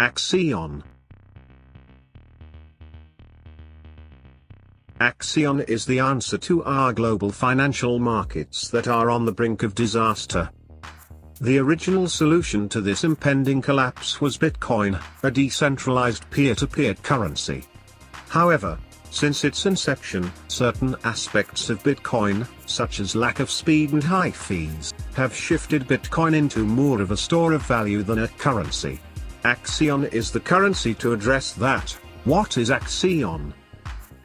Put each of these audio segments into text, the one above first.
Axion. Axion is the answer to our global financial markets that are on the brink of disaster. The original solution to this impending collapse was Bitcoin, a decentralized peer-to-peer currency. However, since its inception, certain aspects of Bitcoin, such as lack of speed and high fees, have shifted Bitcoin into more of a store of value than a currency. Axion is the currency to address that. What is Axion?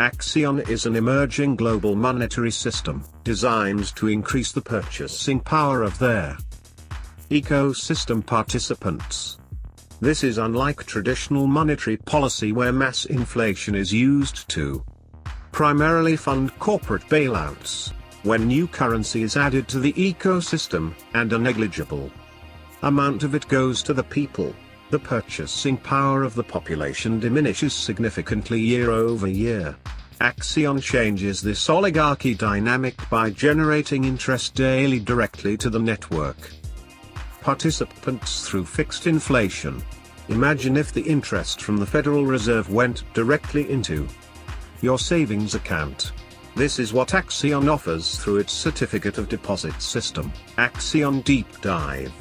Axion is an emerging global monetary system, designed to increase the purchasing power of their ecosystem participants. This is unlike traditional monetary policy where mass inflation is used to primarily fund corporate bailouts, when new currency is added to the ecosystem, and a negligible amount of it goes to the people. The purchasing power of the population diminishes significantly year over year. Axion changes this oligarchy dynamic by generating interest daily directly to the network participants through fixed inflation. Imagine if the interest from the Federal Reserve went directly into your savings account. This is what Axion offers through its certificate of deposit system. Axion Deep Dive.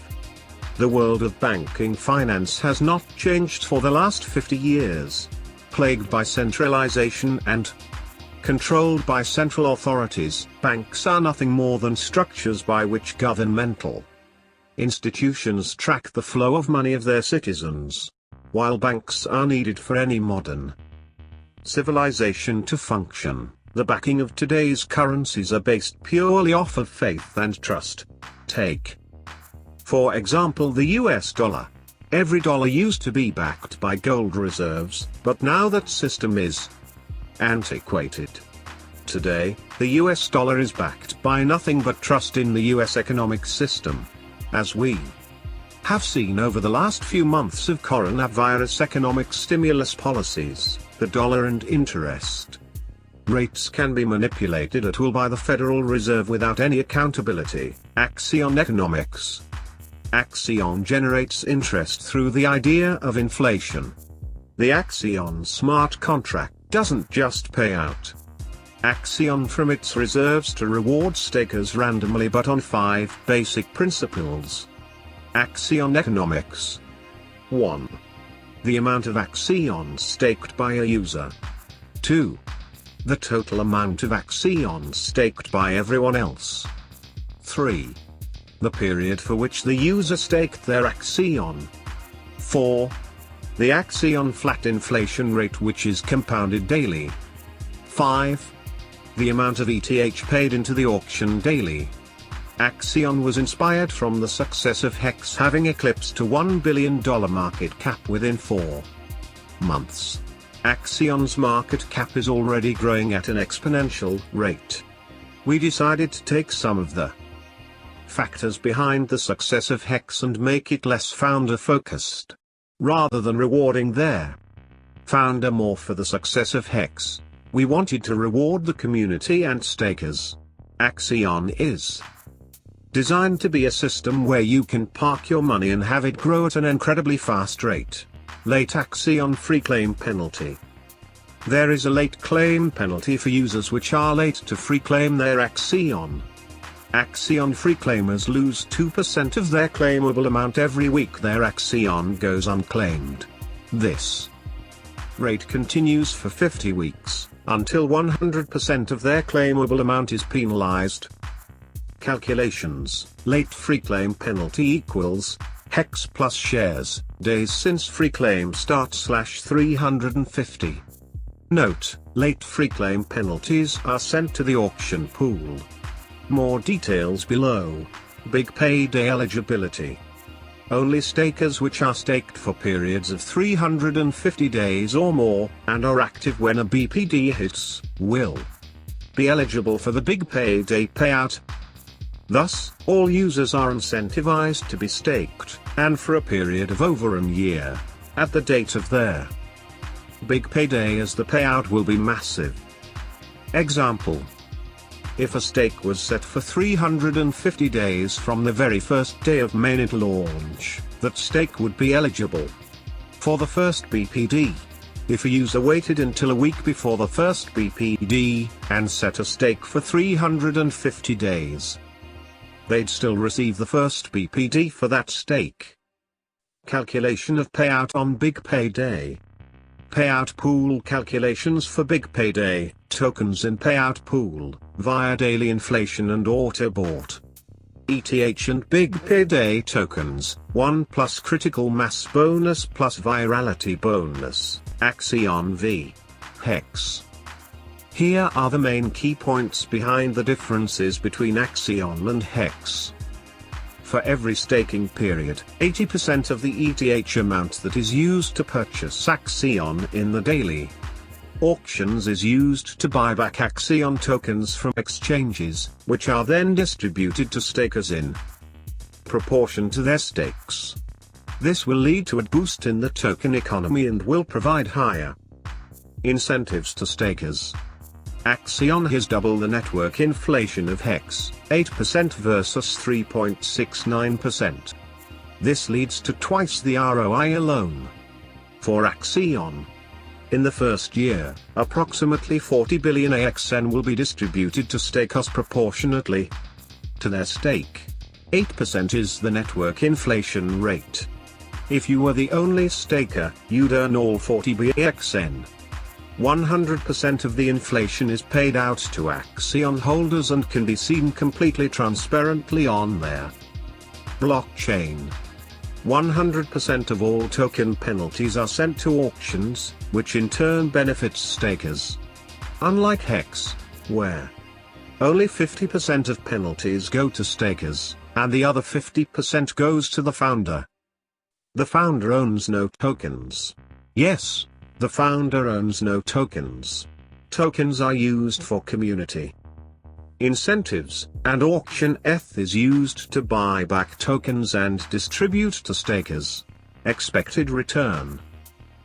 The world of banking finance has not changed for the last 50 years. Plagued by centralization and controlled by central authorities, banks are nothing more than structures by which governmental institutions track the flow of money of their citizens. While banks are needed for any modern civilization to function, the backing of today's currencies are based purely off of faith and trust. Take, for example, the US dollar. Every dollar used to be backed by gold reserves, but now that system is antiquated. Today, the US dollar is backed by nothing but trust in the US economic system. As we have seen over the last few months of coronavirus economic stimulus policies, the dollar and interest rates can be manipulated at will by the Federal Reserve without any accountability. Axion economics. Axion generates interest through the idea of inflation. The Axion smart contract doesn't just pay out Axion from its reserves to reward stakers randomly but on 5 basic principles. Axion economics. 1. The amount of Axion staked by a user. 2. The total amount of Axion staked by everyone else. 3. The period for which the user staked their Axion. 4. The Axion flat inflation rate which is compounded daily. 5. The amount of ETH paid into the auction daily. Axion was inspired from the success of Hex having eclipsed a $1 billion market cap within 4 months. Axion's market cap is already growing at an exponential rate. We decided to take some of the factors behind the success of Hex and make it less founder-focused. Rather than rewarding their founder more for the success of Hex, we wanted to reward the community and stakers. Axion is designed to be a system where you can park your money and have it grow at an incredibly fast rate. Late Axion free claim penalty. There is a late claim penalty for users which are late to free claim their Axion. Axion free claimers lose 2% of their claimable amount every week their Axion goes unclaimed. This rate continues for 50 weeks, until 100% of their claimable amount is penalized. Calculations: late free claim penalty equals Hex plus shares, days since free claim start / 350. Note: late free claim penalties are sent to the auction pool. More details below. Big payday eligibility. Only stakers which are staked for periods of 350 days or more, and are active when a BPD hits, will be eligible for the big payday payout. Thus, all users are incentivized to be staked, and for a period of over a year, at the date of their big payday, as the payout will be massive. Example: if a stake was set for 350 days from the very first day of mainnet launch, that stake would be eligible for the first BPD. If a user waited until a week before the first BPD, and set a stake for 350 days, they'd still receive the first BPD for that stake. Calculation of payout on Big Payday. Payout pool calculations for Big Payday, tokens in payout pool, via daily inflation and auto-bought. ETH and Big Payday tokens, 1 plus critical mass bonus plus virality bonus, Axion v. Hex. Here are the main key points behind the differences between Axion and Hex. For every staking period, 80% of the ETH amount that is used to purchase Axion in the daily auctions is used to buy back Axion tokens from exchanges, which are then distributed to stakers in proportion to their stakes. This will lead to a boost in the token economy and will provide higher incentives to stakers. Axion has double the network inflation of Hex, 8% versus 3.69%. This leads to twice the ROI alone. For Axion, in the first year, approximately 40 billion AXN will be distributed to stakers proportionately to their stake. 8% is the network inflation rate. If you were the only staker, you'd earn all 40 BXN. 100% of the inflation is paid out to Axion holders and can be seen completely transparently on their blockchain. 100% of all token penalties are sent to auctions, which in turn benefits stakers. Unlike Hex, where only 50% of penalties go to stakers, and the other 50% goes to the founder. The founder owns no tokens. Yes, the founder owns no tokens. Tokens are used for community incentives, and auction ETH is used to buy back tokens and distribute to stakers. Expected return.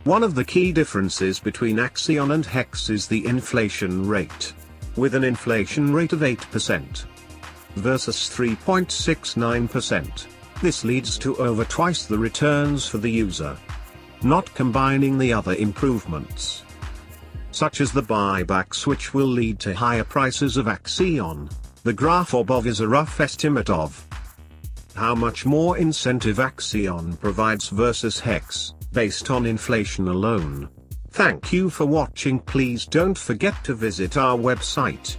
One of the key differences between Axion and Hex is the inflation rate. With an inflation rate of 8% versus 3.69%, this leads to over twice the returns for the user. Not combining the other improvements, such as the buybacks, which will lead to higher prices of Axion. The graph above is a rough estimate of how much more incentive Axion provides versus Hex, based on inflation alone. Thank you for watching. Please don't forget to visit our website